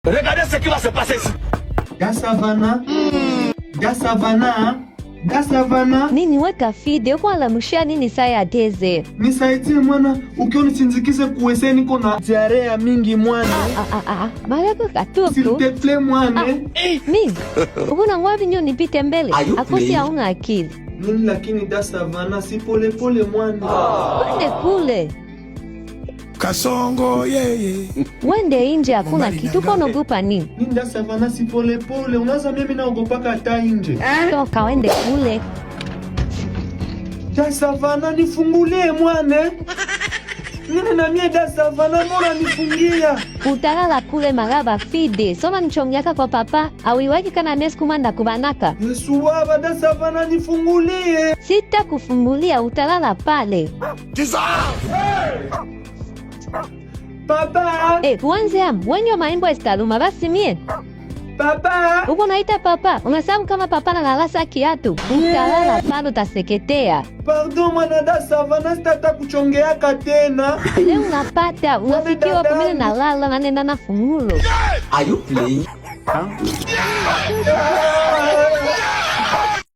Regardez ce qui va se passer ici. Gasavana. Nini weka fide kwa la mshia nini saya teze. Nisaidie mwana, ukioni sinzikize kuwese niko na diarea mingi mwana. Malako katuku. S'il te plaît mwana. Mimi. Ukuna ngwapi nyo nipite mbele. Akosi hauna akili. Nini lakini Gasavana si pole pole mwana. Wende kule. Kasongo yeye. Wende nje hakuna kitu kono gupa nini. Nini Gasavana si pole pole. Unaza mimi naogopaka hata nje. Toka wende kule. Gasavana nifungulie mwana. Nini na mie Gasavana mbona nifungia? Utalala kule maraba fide. Soma mchongyaka kwa papa. Awiwaki kana meskumanda kubanaka. Yesu waba Gasavana nifungulie. Sita kufungulia utalala pale. Papa! Kuanze hamu, wenye maimbo estaluma basi mie. Papa! Uko naita papa, unasamu kama papa na nalasa kiatu. Utalala palo taseketea. Pardon mwana Gasavana sitata kuchongeaka tena. Leo unapata, unafikiwa kumile na lala na nenda na fungulo. Are you playing?